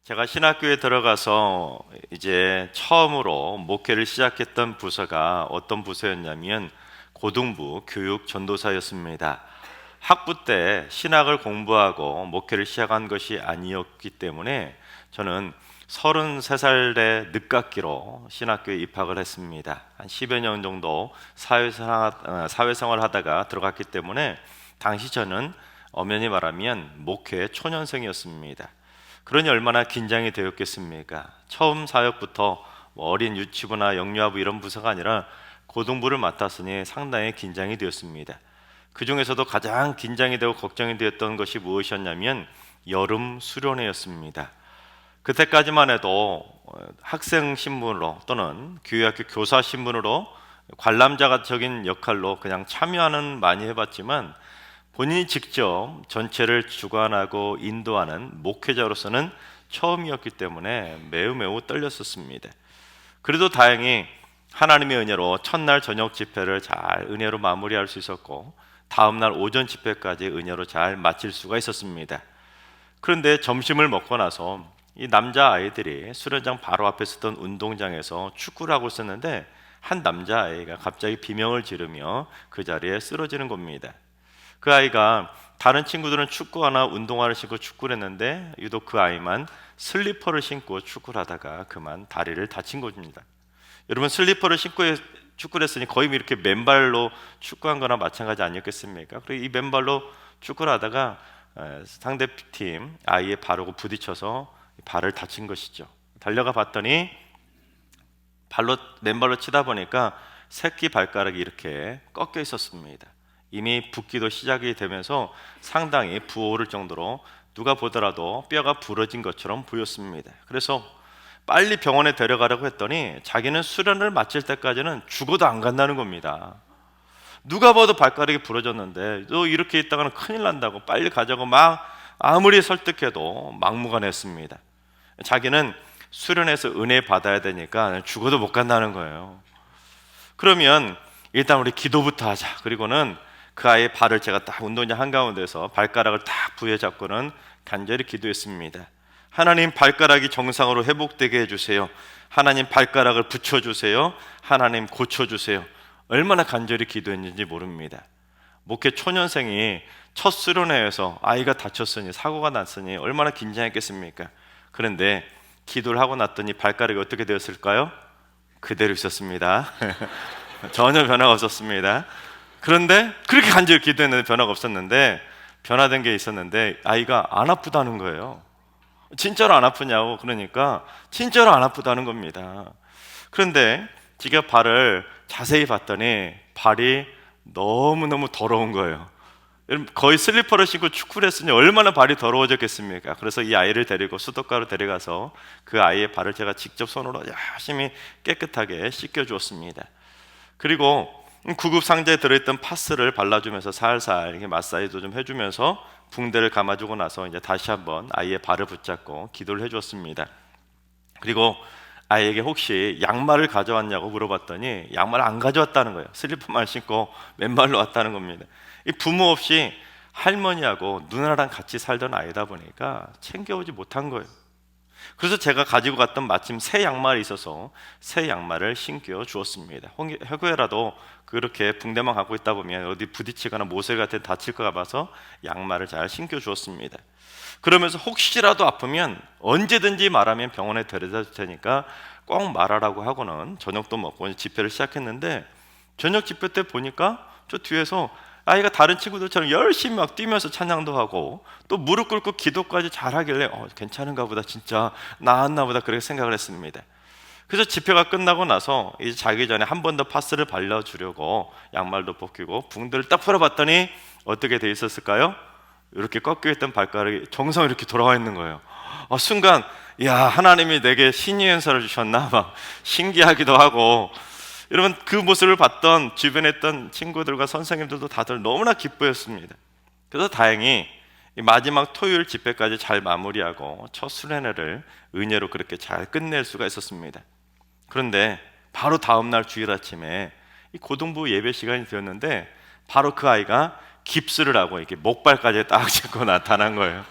제가 신학교에 들어가서 이제 처음으로 목회를 시작했던 부서가 어떤 부서였냐면 고등부 교육 전도사였습니다. 학부 때 신학을 공부하고 목회를 시작한 것이 아니었기 때문에 저는 33살의 늦깎이로 신학교에 입학을 했습니다. 한 10여 년 정도 사회생활 하다가 들어갔기 때문에 당시 저는 엄연히 말하면 목회 초년생이었습니다. 그러니 얼마나 긴장이 되었겠습니까? 처음 사역부터 어린 유치부나 영유아부 이런 부서가 아니라 고등부를 맡았으니 상당히 긴장이 되었습니다. 그 중에서도 가장 긴장이 되고 걱정이 되었던 것이 무엇이었냐면 여름 수련회였습니다. 그때까지만 해도 학생 신분으로 또는 교회학교 교사 신분으로 관람자적인 역할로 그냥 참여하는 많이 해봤지만 본인이 직접 전체를 주관하고 인도하는 목회자로서는 처음이었기 때문에 매우 떨렸었습니다. 그래도 다행히 하나님의 은혜로 첫날 저녁 집회를 잘 은혜로 마무리할 수 있었고 다음날 오전 집회까지 은혜로 잘 마칠 수가 있었습니다. 그런데 점심을 먹고 나서 이 남자 아이들이 수련장 바로 앞에 있었던 운동장에서 축구를 하고 있었는데 한 남자 아이가 갑자기 비명을 지르며 그 자리에 쓰러지는 겁니다. 그 아이가 다른 친구들은 축구화나 운동화를 신고 축구를 했는데 유독 그 아이만 슬리퍼를 신고 축구를 하다가 그만 다리를 다친 겁니다. 여러분, 슬리퍼를 신고 축구를 했으니 거의 이렇게 맨발로 축구한 거나 마찬가지 아니었겠습니까? 그리고 이 맨발로 축구를 하다가 상대팀 아이의 발하고 부딪혀서 발을 다친 것이죠. 달려가 봤더니 맨발로 치다 보니까 새끼 발가락이 이렇게 꺾여 있었습니다. 이미 붓기도 시작이 되면서 상당히 부어오를 정도로 누가 보더라도 뼈가 부러진 것처럼 보였습니다. 그래서 빨리 병원에 데려가려고 했더니 자기는 수련을 마칠 때까지는 죽어도 안 간다는 겁니다. 누가 봐도 발가락이 부러졌는데 너 이렇게 있다가는 큰일 난다고 빨리 가자고 막 아무리 설득해도 막무가내였습니다. 자기는 수련해서 은혜 받아야 되니까 죽어도 못 간다는 거예요. 그러면 일단 우리 기도부터 하자. 그리고는 그 아이의 발을 제가 딱 운동장 한가운데서 발가락을 딱 부여잡고는 간절히 기도했습니다. 하나님, 발가락이 정상으로 회복되게 해주세요. 하나님, 발가락을 붙여주세요. 하나님, 고쳐주세요. 얼마나 간절히 기도했는지 모릅니다. 목회 초년생이 첫 수련회에서 아이가 다쳤으니 사고가 났으니 얼마나 긴장했겠습니까? 그런데 기도를 하고 났더니 발가락이 어떻게 되었을까요? 그대로 있었습니다. 전혀 변화가 없었습니다. 그런데 그렇게 간절히 기도했는데 변화가 없었는데 변화된 게 있었는데 아이가 안 아프다는 거예요. 진짜로 안 아프냐고. 그러니까 진짜로 안 아프다는 겁니다. 그런데 제가 발을 자세히 봤더니 발이 너무너무 더러운 거예요. 거의 슬리퍼를 신고 축구를 했으니 얼마나 발이 더러워졌겠습니까? 그래서 이 아이를 데리고 수도가로 데려가서 그 아이의 발을 제가 직접 손으로 열심히 깨끗하게 씻겨 주었습니다. 그리고 구급 상자에 들어있던 파스를 발라주면서 살살 이렇게 마사지도 좀 해주면서 붕대를 감아주고 나서 이제 다시 한번 아이의 발을 붙잡고 기도를 해주었습니다. 그리고 아이에게 혹시 양말을 가져왔냐고 물어봤더니 양말을 안 가져왔다는 거예요. 슬리퍼만 신고 맨발로 왔다는 겁니다. 이 부모 없이 할머니하고 누나랑 같이 살던 아이다 보니까 챙겨오지 못한 거예요. 그래서 제가 가지고 갔던 마침 새 양말이 있어서 새 양말을 신겨 주었습니다. 혹여라도 그렇게 붕대만 갖고 있다 보면 어디 부딪히거나 모서리 같은 데 다칠까 봐서 양말을 잘 신겨 주었습니다. 그러면서 혹시라도 아프면 언제든지 말하면 병원에 데려다 줄 테니까 꼭 말하라고 하고는 저녁도 먹고 집회를 시작했는데 저녁 집회 때 보니까 저 뒤에서 아이가 다른 친구들처럼 열심히 막 뛰면서 찬양도 하고 또 무릎 꿇고 기도까지 잘하길래 괜찮은가 보다, 진짜 나았나 보다 그렇게 생각을 했습니다. 그래서 집회가 끝나고 나서 이제 자기 전에 한 번 더 파스를 발라주려고 양말도 벗기고 붕대를 딱 풀어봤더니 어떻게 돼 있었을까요? 이렇게 꺾여있던 발가락이 정상으로 이렇게 돌아와 있는 거예요. 순간 야, 하나님이 내게 신의 은사를 주셨나 막 신기하기도 하고, 여러분 그 모습을 봤던 주변에 있던 친구들과 선생님들도 다들 너무나 기뻐했습니다. 그래서 다행히 마지막 토요일 집회까지 잘 마무리하고 첫 수련회를 은혜로 그렇게 잘 끝낼 수가 있었습니다. 그런데 바로 다음날 주일 아침에 이 고등부 예배 시간이 되었는데 바로 그 아이가 깁스를 하고 이렇게 목발까지 딱 잡고 나타난 거예요.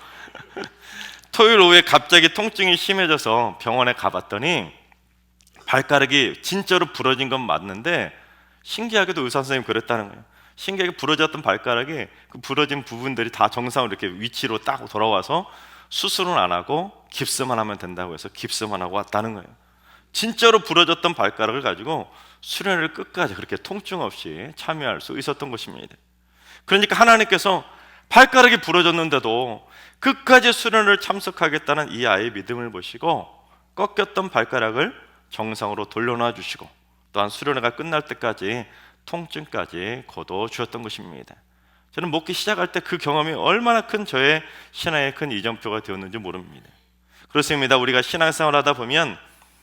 토요일 오후에 갑자기 통증이 심해져서 병원에 가봤더니 발가락이 진짜로 부러진 건 맞는데 신기하게도 의사 선생님이 그랬다는 거예요. 신기하게 부러졌던 발가락이 그 부러진 부분들이 다 정상으로 이렇게 위치로 딱 돌아와서 수술은 안 하고 깁스만 하면 된다고 해서 깁스만 하고 왔다는 거예요. 진짜로 부러졌던 발가락을 가지고 수련회를 끝까지 그렇게 통증 없이 참여할 수 있었던 것입니다. 그러니까 하나님께서 발가락이 부러졌는데도 끝까지 수련을 참석하겠다는 이 아이의 믿음을 보시고 꺾였던 발가락을 정상으로 돌려놔 주시고 또한 수련회가 끝날 때까지 통증까지 거둬 주셨던 것입니다. 저는 목기 시작할 때 그 경험이 얼마나 큰 저의 신앙의 큰 이정표가 되었는지 모릅니다. 그렇습니다. 우리가 신앙생활 하다 보면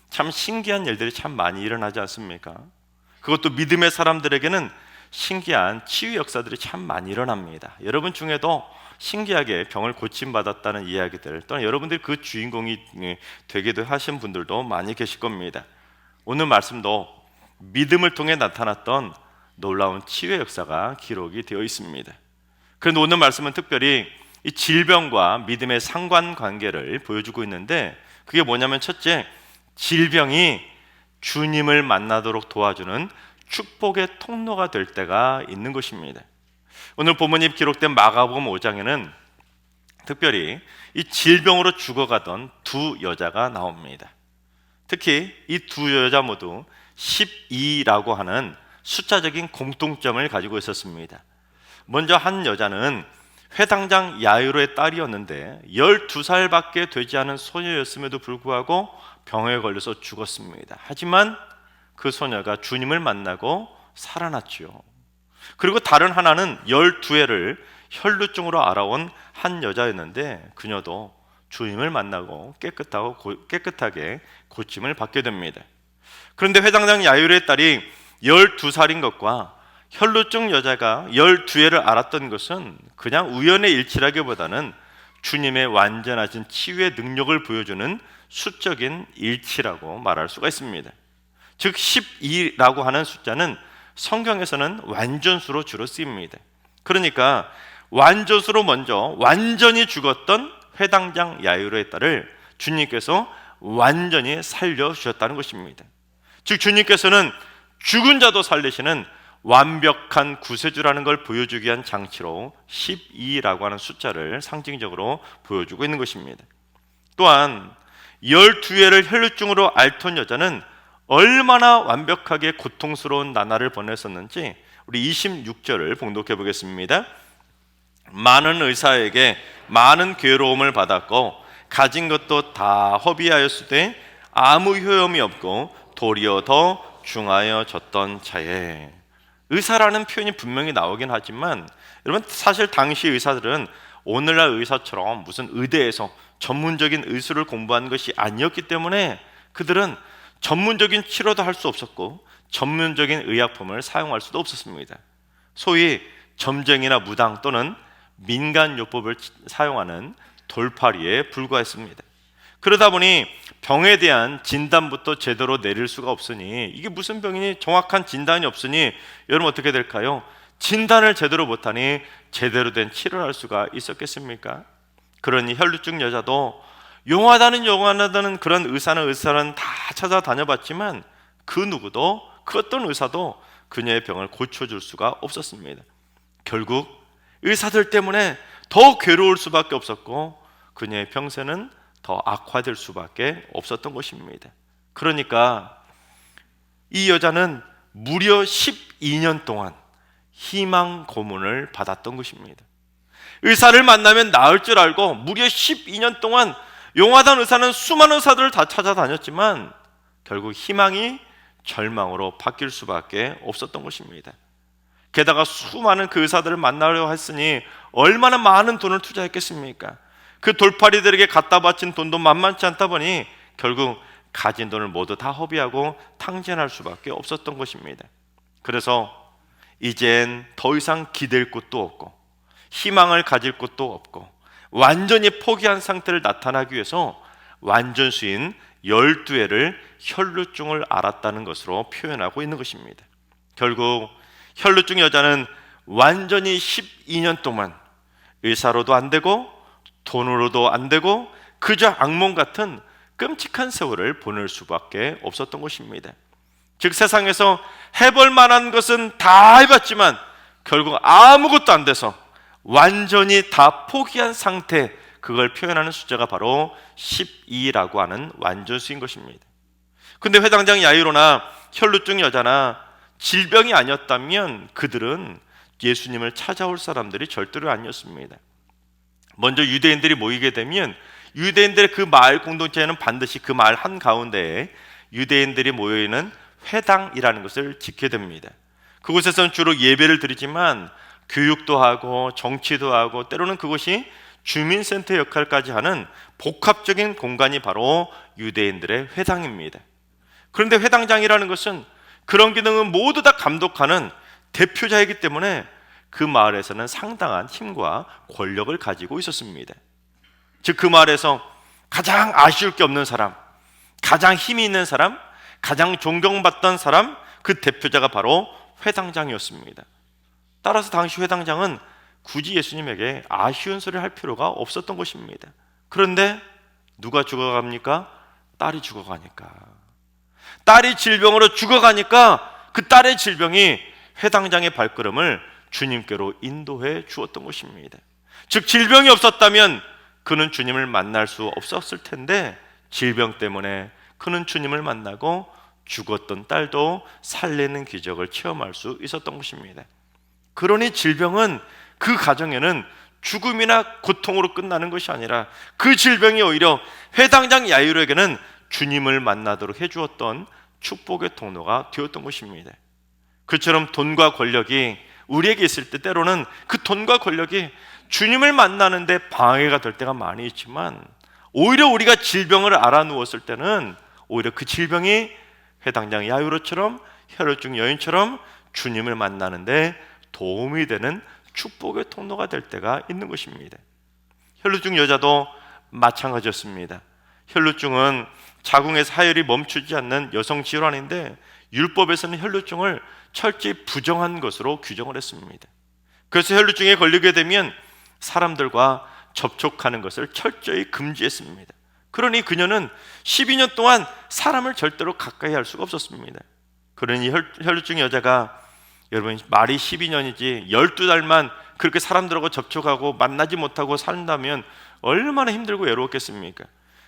참 신기한 일들이 참 많이 일어나지 않습니까? 그것도 믿음의 사람들에게는 신기한 치유 역사들이 참 많이 일어납니다. 여러분 중에도 신기하게 병을 고침받았다는 이야기들, 또는 여러분들이 그 주인공이 되기도 하신 분들도 많이 계실 겁니다. 오늘 말씀도 믿음을 통해 나타났던 놀라운 치유의 역사가 기록이 되어 있습니다. 그런데 오늘 말씀은 특별히 이 질병과 믿음의 상관관계를 보여주고 있는데, 그게 뭐냐면 첫째, 질병이 주님을 만나도록 도와주는 축복의 통로가 될 때가 있는 것입니다. 오늘 본문이 기록된 마가복음 5장에는 특별히 이 질병으로 죽어가던 두 여자가 나옵니다. 특히 이 두 여자 모두 12라고 하는 숫자적인 공통점을 가지고 있었습니다. 먼저 한 여자는 회당장 야이로의 딸이었는데 12살밖에 되지 않은 소녀였음에도 불구하고 병에 걸려서 죽었습니다. 하지만 그 소녀가 주님을 만나고 살아났죠. 그리고 다른 하나는 12회를 혈루증으로 알아온 한 여자였는데 그녀도 주님을 만나고 깨끗하게 고침을 받게 됩니다. 그런데 회당장 야이로의 딸이 12살인 것과 혈루증 여자가 12회를 알았던 것은 그냥 우연의 일치라기보다는 주님의 완전하신 치유의 능력을 보여주는 수적인 일치라고 말할 수가 있습니다. 즉 12라고 하는 숫자는 성경에서는 완전수로 주로 쓰입니다. 그러니까 완전수로 먼저 완전히 죽었던 회당장 야이로의 딸을 주님께서 완전히 살려주셨다는 것입니다. 즉 주님께서는 죽은 자도 살리시는 완벽한 구세주라는 걸 보여주기 위한 장치로 12라고 하는 숫자를 상징적으로 보여주고 있는 것입니다. 또한 12회를 혈루증으로 앓던 여자는 얼마나 완벽하게 고통스러운 나날을 보냈었는지 우리 26절을 봉독해 보겠습니다. 많은 의사에게 많은 괴로움을 받았고 가진 것도 다 허비하였으되 아무 효험이 없고 도리어 더 중하여졌던 차에, 의사라는 표현이 분명히 나오긴 하지만 여러분 사실 당시 의사들은 오늘날 의사처럼 무슨 의대에서 전문적인 의술을 공부한 것이 아니었기 때문에 그들은 전문적인 치료도 할 수 없었고 전문적인 의약품을 사용할 수도 없었습니다. 소위 점쟁이나 무당 또는 민간요법을 사용하는 돌팔이에 불과했습니다. 그러다 보니 병에 대한 진단부터 제대로 내릴 수가 없으니, 이게 무슨 병이니 정확한 진단이 없으니 여러분 어떻게 될까요? 진단을 제대로 못하니 제대로 된 치료를 할 수가 있었겠습니까? 그러니 혈루증 여자도 용하다는 그런 의사는 다 찾아다녀봤지만 그 누구도, 그 어떤 의사도 그녀의 병을 고쳐줄 수가 없었습니다. 결국 의사들 때문에 더 괴로울 수밖에 없었고 그녀의 병세는 더 악화될 수밖에 없었던 것입니다. 그러니까 이 여자는 무려 12년 동안 희망 고문을 받았던 것입니다. 의사를 만나면 나을 줄 알고 무려 12년 동안 용하던 의사는 수많은 의사들을 다 찾아다녔지만 결국 희망이 절망으로 바뀔 수밖에 없었던 것입니다. 게다가 수많은 그 의사들을 만나려 했으니 얼마나 많은 돈을 투자했겠습니까? 그 돌팔이들에게 갖다 바친 돈도 만만치 않다 보니 결국 가진 돈을 모두 다 허비하고 탕진할 수밖에 없었던 것입니다. 그래서 이젠 더 이상 기댈 곳도 없고 희망을 가질 곳도 없고 완전히 포기한 상태를 나타나기 위해서 완전수인 12회를 혈루증을 앓았다는 것으로 표현하고 있는 것입니다. 결국 혈루증 여자는 완전히 12년 동안 의사로도 안 되고 돈으로도 안 되고 그저 악몽 같은 끔찍한 세월을 보낼 수밖에 없었던 것입니다. 즉 세상에서 해볼 만한 것은 다 해봤지만 결국 아무것도 안 돼서 완전히 다 포기한 상태, 그걸 표현하는 숫자가 바로 12라고 하는 완전수인 것입니다. 근데 회당장 야이로나 혈루증 여자나 질병이 아니었다면 그들은 예수님을 찾아올 사람들이 절대로 아니었습니다. 먼저 유대인들이 모이게 되면 유대인들의 그 마을 공동체에는 반드시 그 마을 한가운데에 유대인들이 모여있는 회당이라는 것을 지켜야 됩니다. 그곳에서는 주로 예배를 드리지만 교육도 하고 정치도 하고 때로는 그곳이 주민센터 역할까지 하는 복합적인 공간이 바로 유대인들의 회당입니다. 그런데 회당장이라는 것은 그런 기능은 모두 다 감독하는 대표자이기 때문에 그 마을에서는 상당한 힘과 권력을 가지고 있었습니다. 즉 그 마을에서 가장 아쉬울 게 없는 사람, 가장 힘이 있는 사람, 가장 존경받던 사람, 그 대표자가 바로 회당장이었습니다. 따라서 당시 회당장은 굳이 예수님에게 아쉬운 소리를 할 필요가 없었던 것입니다. 그런데 누가 죽어갑니까? 딸이 죽어가니까. 딸이 질병으로 죽어가니까 그 딸의 질병이 회당장의 발걸음을 주님께로 인도해 주었던 것입니다. 즉 질병이 없었다면 그는 주님을 만날 수 없었을 텐데 질병 때문에 그는 주님을 만나고 죽었던 딸도 살리는 기적을 체험할 수 있었던 것입니다. 그러니 질병은 그 가정에는 죽음이나 고통으로 끝나는 것이 아니라 그 질병이 오히려 회당장 야이로에게는 주님을 만나도록 해주었던 축복의 통로가 되었던 것입니다. 그처럼 돈과 권력이 우리에게 있을 때 때로는 그 돈과 권력이 주님을 만나는 데 방해가 될 때가 많이 있지만 오히려 우리가 질병을 알아누웠을 때는 오히려 그 질병이 회당장 야이로처럼 혈루증 여인처럼 주님을 만나는 데 도움이 되는 축복의 통로가 될 때가 있는 것입니다. 혈루증 여자도 마찬가지였습니다. 혈루증은 자궁의 사혈이 멈추지 않는 여성 질환인데 율법에서는 혈루증을 철저히 부정한 것으로 규정을 했습니다. 그래서 혈루증에 걸리게 되면 사람들과 접촉하는 것을 철저히 금지했습니다. 그러니 그녀는 12년 동안 사람을 절대로 가까이 할 수가 없었습니다. 그러니 혈루증 여자가 여러분 말이 12년이지 12달만 그렇게 사람들하고 접촉하고 만나지 못하고 산다면 얼마나 힘들고 외로웠겠습니까?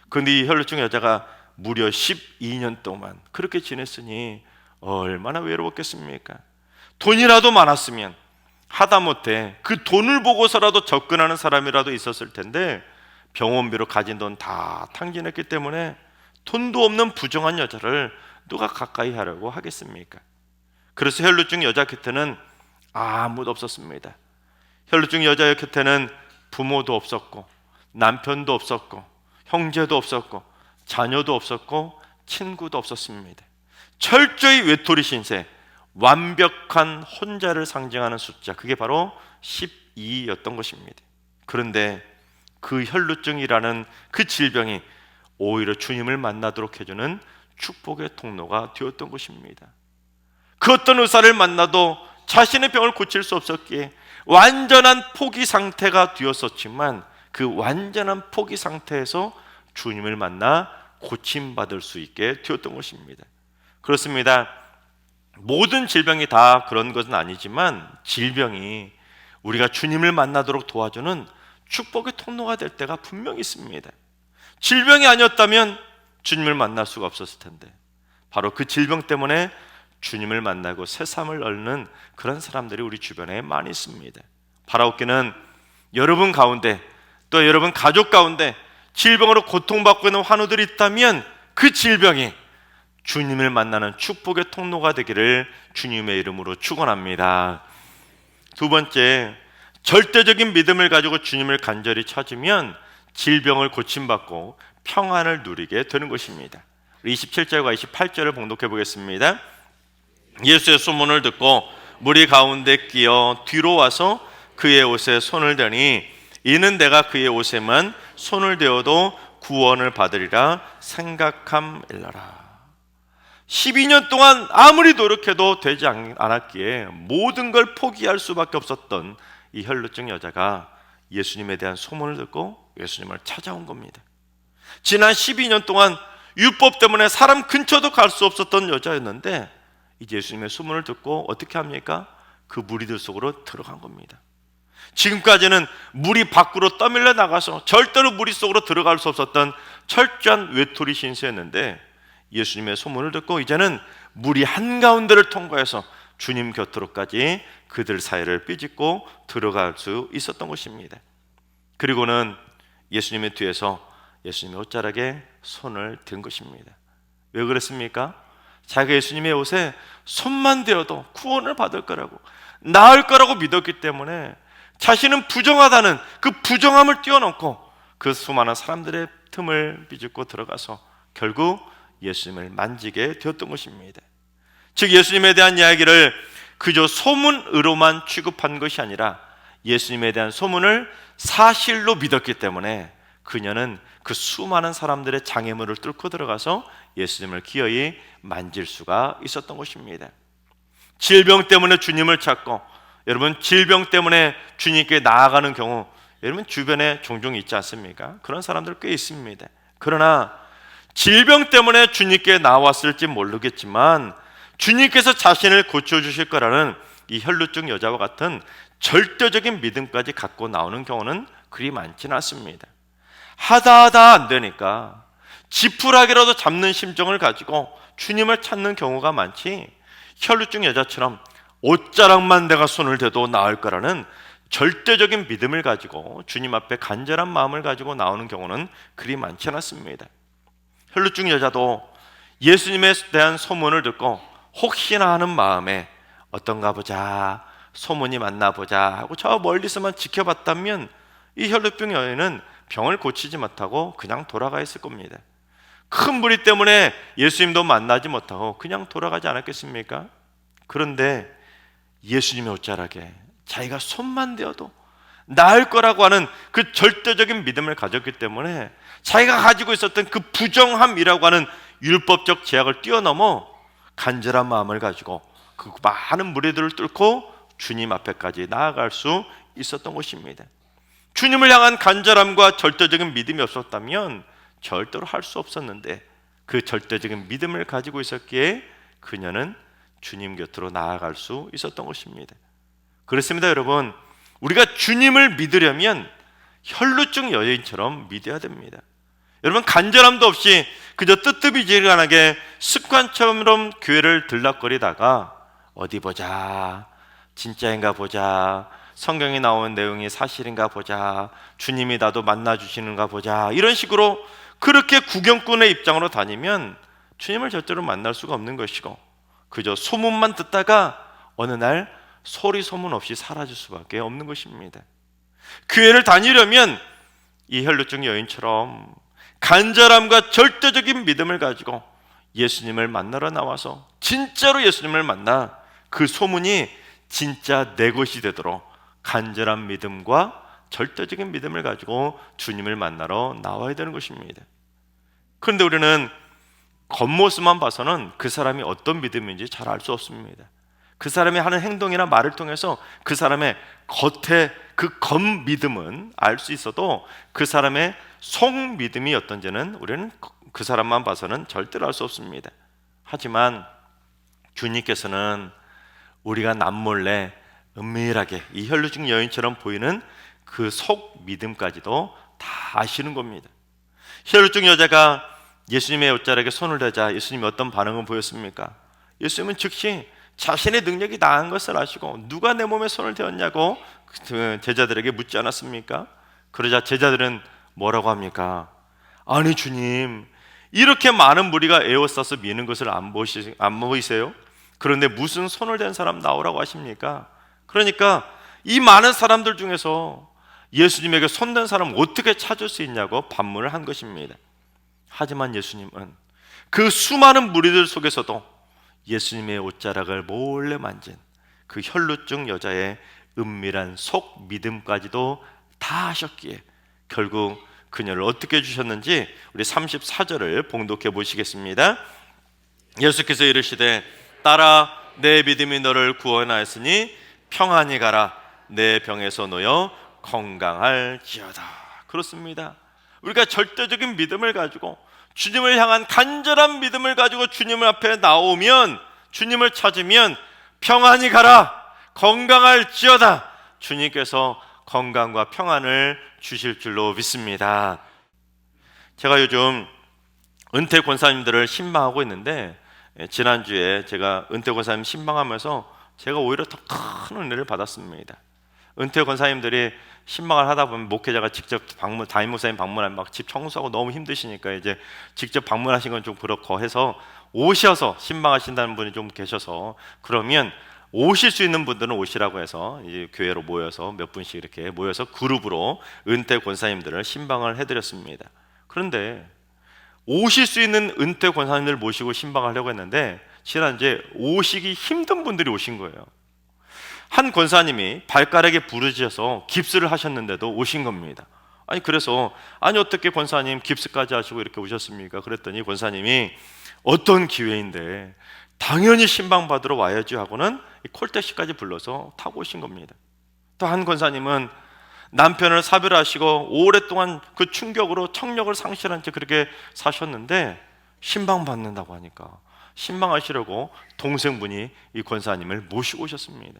그런데 이 혈루증 여자가 무려 12년 동안 그렇게 지냈으니 얼마나 외로웠겠습니까? 돈이라도 많았으면 하다못해 그 돈을 보고서라도 접근하는 사람이라도 있었을 텐데 병원비로 가진 돈 다 탕진했기 때문에 돈도 없는 부정한 여자를 누가 가까이 하려고 하겠습니까? 그래서 혈루증 여자 곁에는 아무도 없었습니다. 혈루증 여자 곁에는 부모도 없었고 남편도 없었고 형제도 없었고 자녀도 없었고 친구도 없었습니다. 철저히 외톨이 신세, 완벽한 혼자를 상징하는 숫자, 그게 바로 12였던 것입니다. 그런데 그 혈루증이라는 그 질병이 오히려 주님을 만나도록 해주는 축복의 통로가 되었던 것입니다. 그 어떤 의사를 만나도 자신의 병을 고칠 수 없었기에 완전한 포기 상태가 되었었지만 그 완전한 포기 상태에서 주님을 만나 고침받을 수 있게 되었던 것입니다. 그렇습니다. 모든 질병이 다 그런 것은 아니지만 질병이 우리가 주님을 만나도록 도와주는 축복의 통로가 될 때가 분명히 있습니다. 질병이 아니었다면 주님을 만날 수가 없었을 텐데 바로 그 질병 때문에 주님을 만나고 새삼을 얻는 그런 사람들이 우리 주변에 많이 있습니다. 바라옵기는 여러분 가운데 또 여러분 가족 가운데 질병으로 고통받고 있는 환우들이 있다면 그 질병이 주님을 만나는 축복의 통로가 되기를 주님의 이름으로 축원합니다. 두 번째, 절대적인 믿음을 가지고 주님을 간절히 찾으면 질병을 고침받고 평안을 누리게 되는 것입니다. 27절과 28절을 봉독해 보겠습니다. 예수의 소문을 듣고 무리 가운데 끼어 뒤로 와서 그의 옷에 손을 대니 이는 내가 그의 옷에만 손을 대어도 구원을 받으리라 생각함일러라. 12년 동안 아무리 노력해도 되지 않았기에 모든 걸 포기할 수밖에 없었던 이 혈루증 여자가 예수님에 대한 소문을 듣고 예수님을 찾아온 겁니다. 지난 12년 동안 율법 때문에 사람 근처도 갈 수 없었던 여자였는데 이제 예수님의 소문을 듣고 어떻게 합니까? 그 무리들 속으로 들어간 겁니다. 지금까지는 무리 밖으로 떠밀려 나가서 절대로 무리 속으로 들어갈 수 없었던 철저한 외톨이 신세였는데 예수님의 소문을 듣고 이제는 무리 한가운데를 통과해서 주님 곁으로까지 그들 사이를 삐짓고 들어갈 수 있었던 것입니다. 그리고는 예수님의 뒤에서 예수님의 옷자락에 손을 댄 것입니다. 왜 그랬습니까? 자기가 예수님의 옷에 손만 대어도 구원을 받을 거라고, 나을 거라고 믿었기 때문에 자신은 부정하다는 그 부정함을 뛰어넘고 그 수많은 사람들의 틈을 비집고 들어가서 결국 예수님을 만지게 되었던 것입니다. 즉 예수님에 대한 이야기를 그저 소문으로만 취급한 것이 아니라 예수님에 대한 소문을 사실로 믿었기 때문에 그녀는 그 수많은 사람들의 장애물을 뚫고 들어가서 예수님을 기어이 만질 수가 있었던 것입니다. 질병 때문에 주님을 찾고, 여러분 질병 때문에 주님께 나아가는 경우 여러분 주변에 종종 있지 않습니까? 그런 사람들 꽤 있습니다. 그러나 질병 때문에 주님께 나왔을지 모르겠지만 주님께서 자신을 고쳐주실 거라는 이 혈루증 여자와 같은 절대적인 믿음까지 갖고 나오는 경우는 그리 많지는 않습니다. 하다 안 되니까 지푸라기라도 잡는 심정을 가지고 주님을 찾는 경우가 많지, 혈루증 여자처럼 옷자락만 내가 손을 대도 나을 거라는 절대적인 믿음을 가지고 주님 앞에 간절한 마음을 가지고 나오는 경우는 그리 많지 않았습니다. 혈루증 여자도 예수님에 대한 소문을 듣고 혹시나 하는 마음에 어떤가 보자, 소문이 맞나 보자 하고 저 멀리서만 지켜봤다면 이 혈루증 여인은 병을 고치지 못하고 그냥 돌아가 있을 겁니다. 큰 무리 때문에 예수님도 만나지 못하고 그냥 돌아가지 않았겠습니까? 그런데 예수님의 옷자락에 자기가 손만 대어도 나을 거라고 하는 그 절대적인 믿음을 가졌기 때문에 자기가 가지고 있었던 그 부정함이라고 하는 율법적 제약을 뛰어넘어 간절한 마음을 가지고 그 많은 무리들을 뚫고 주님 앞에까지 나아갈 수 있었던 것입니다. 주님을 향한 간절함과 절대적인 믿음이 없었다면 절대로 할 수 없었는데 그 절대적인 믿음을 가지고 있었기에 그녀는 주님 곁으로 나아갈 수 있었던 것입니다. 그렇습니다, 여러분. 우리가 주님을 믿으려면 혈루증 여인처럼 믿어야 됩니다. 여러분, 간절함도 없이 그저 뜨뜻미지근하게 습관처럼 교회를 들락거리다가 어디 보자, 진짜인가 보자, 성경에 나온 내용이 사실인가 보자, 주님이 나도 만나주시는가 보자, 이런 식으로 그렇게 구경꾼의 입장으로 다니면 주님을 절대로 만날 수가 없는 것이고 그저 소문만 듣다가 어느 날 소리 소문 없이 사라질 수밖에 없는 것입니다. 교회를 다니려면 이 혈루증 여인처럼 간절함과 절대적인 믿음을 가지고 예수님을 만나러 나와서 진짜로 예수님을 만나 그 소문이 진짜 내 것이 되도록 간절한 믿음과 절대적인 믿음을 가지고 주님을 만나러 나와야 되는 것입니다. 그런데 우리는 겉모습만 봐서는 그 사람이 어떤 믿음인지 잘 알 수 없습니다. 그 사람이 하는 행동이나 말을 통해서 그 사람의 겉에 그 겉믿음은 알 수 있어도 그 사람의 속믿음이 어떤지는 우리는 그 사람만 봐서는 절대로 알 수 없습니다. 하지만 주님께서는 우리가 남몰래 은밀하게 이 혈루증 여인처럼 보이는 그 속믿음까지도 다 아시는 겁니다. 혈루증 여자가 예수님의 옷자락에 손을 대자 예수님이 어떤 반응을 보였습니까? 예수님은 즉시 자신의 능력이 나은 것을 아시고 누가 내 몸에 손을 대었냐고 제자들에게 묻지 않았습니까? 그러자 제자들은 뭐라고 합니까? 아니 주님, 이렇게 많은 무리가 에워싸서 미는 것을 안 보이세요? 그런데 무슨 손을 댄 사람 나오라고 하십니까? 그러니까 이 많은 사람들 중에서 예수님에게 손댄 사람 어떻게 찾을 수 있냐고 반문을 한 것입니다. 하지만 예수님은 그 수많은 무리들 속에서도 예수님의 옷자락을 몰래 만진 그 혈루증 여자의 은밀한 속 믿음까지도 다 하셨기에 결국 그녀를 어떻게 주셨는지 우리 34절을 봉독해 보시겠습니다. 예수께서 이르시되 딸아, 내 믿음이 너를 구원하였으니 평안히 가라, 내 병에서 놓여 건강할지어다. 그렇습니다. 우리가 절대적인 믿음을 가지고 주님을 향한 간절한 믿음을 가지고 주님 앞에 나오면, 주님을 찾으면 평안히 가라, 건강할지어다, 주님께서 건강과 평안을 주실 줄로 믿습니다. 제가 요즘 은퇴 권사님들을 신방하고 있는데, 지난주에 제가 은퇴 권사님 신방하면서 제가 오히려 더 큰 은혜를 받았습니다. 은퇴 권사님들이 신방을 하다 보면 목회자가 직접 담임 목사님 방문하면 막 집 청소하고 너무 힘드시니까 이제 직접 방문하신 건 좀 그렇고 해서 오셔서 신방하신다는 분이 좀 계셔서, 그러면 오실 수 있는 분들은 오시라고 해서 이제 교회로 모여서 몇 분씩 이렇게 모여서 그룹으로 은퇴 권사님들을 신방을 해드렸습니다. 그런데 오실 수 있는 은퇴 권사님들 모시고 신방하려고 했는데 지난주에 오시기 힘든 분들이 오신 거예요. 한 권사님이 발가락에 부르짖어서 깁스를 하셨는데도 오신 겁니다. 아니 그래서 아니 어떻게 권사님 깁스까지 하시고 이렇게 오셨습니까? 그랬더니 권사님이 어떤 기회인데 당연히 신방 받으러 와야지 하고는 콜택시까지 불러서 타고 오신 겁니다. 또 한 권사님은 남편을 사별하시고 오랫동안 그 충격으로 청력을 상실한 채 그렇게 사셨는데 신방 받는다고 하니까 신방하시려고 동생분이 이 권사님을 모시고 오셨습니다.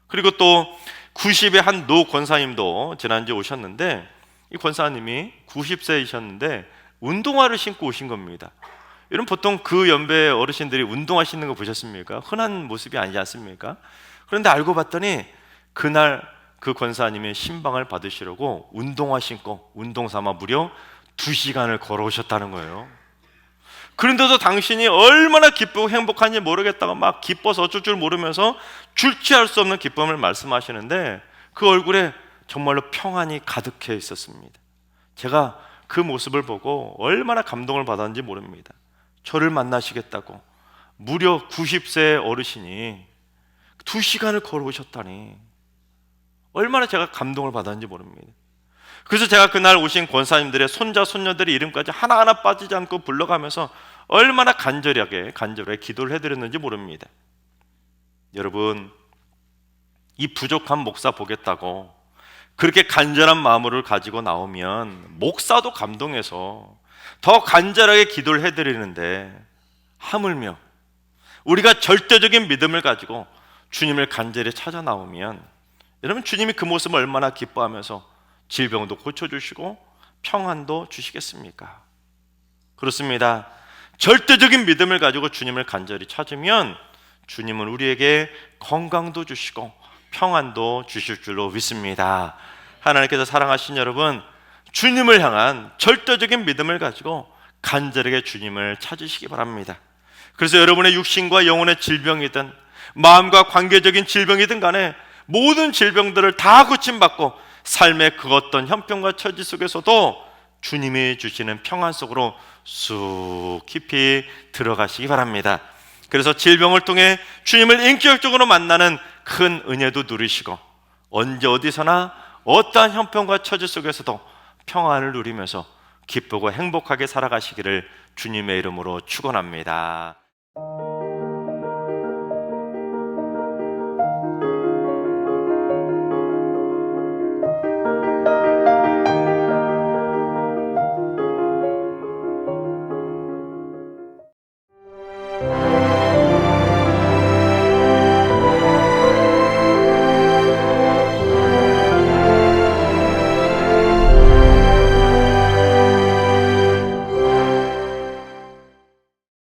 그리고 또 90의 한 노 권사님도 지난주에 오셨는데, 이 권사님이 90세이셨는데 운동화를 신고 오신 겁니다. 여러분 보통 그 연배의 어르신들이 운동화 신는 거 보셨습니까? 흔한 모습이 아니지 않습니까? 그런데 알고 봤더니 그날 그 권사님의 신방을 받으시려고 운동화 신고 운동삼아 무려 2시간을 걸어오셨다는 거예요. 그런데도 당신이 얼마나 기쁘고 행복한지 모르겠다가 막 기뻐서 어쩔 줄 모르면서 줄치할 수 없는 기쁨을 말씀하시는데 그 얼굴에 정말로 평안이 가득해 있었습니다. 제가 그 모습을 보고 얼마나 감동을 받았는지 모릅니다. 저를 만나시겠다고 무려 90세 어르신이 2시간을 걸어오셨다니 얼마나 제가 감동을 받았는지 모릅니다. 그래서 제가 그날 오신 권사님들의 손자 손녀들의 이름까지 하나하나 빠지지 않고 불러가면서 얼마나 간절하게 기도를 해드렸는지 모릅니다. 여러분, 이 부족한 목사 보겠다고 그렇게 간절한 마음을 가지고 나오면 목사도 감동해서 더 간절하게 기도를 해드리는데, 하물며 우리가 절대적인 믿음을 가지고 주님을 간절히 찾아 나오면 여러분 주님이 그 모습을 얼마나 기뻐하면서 질병도 고쳐주시고 평안도 주시겠습니까? 그렇습니다. 절대적인 믿음을 가지고 주님을 간절히 찾으면 주님은 우리에게 건강도 주시고 평안도 주실 줄로 믿습니다. 하나님께서 사랑하신 여러분, 주님을 향한 절대적인 믿음을 가지고 간절하게 주님을 찾으시기 바랍니다. 그래서 여러분의 육신과 영혼의 질병이든 마음과 관계적인 질병이든 간에 모든 질병들을 다 고침받고 삶의 그 어떤 형편과 처지 속에서도 주님이 주시는 평안 속으로 쑥 깊이 들어가시기 바랍니다. 그래서 질병을 통해 주님을 인격적으로 만나는 큰 은혜도 누리시고 언제 어디서나 어떠한 형편과 처지 속에서도 평안을 누리면서 기쁘고 행복하게 살아가시기를 주님의 이름으로 축원합니다.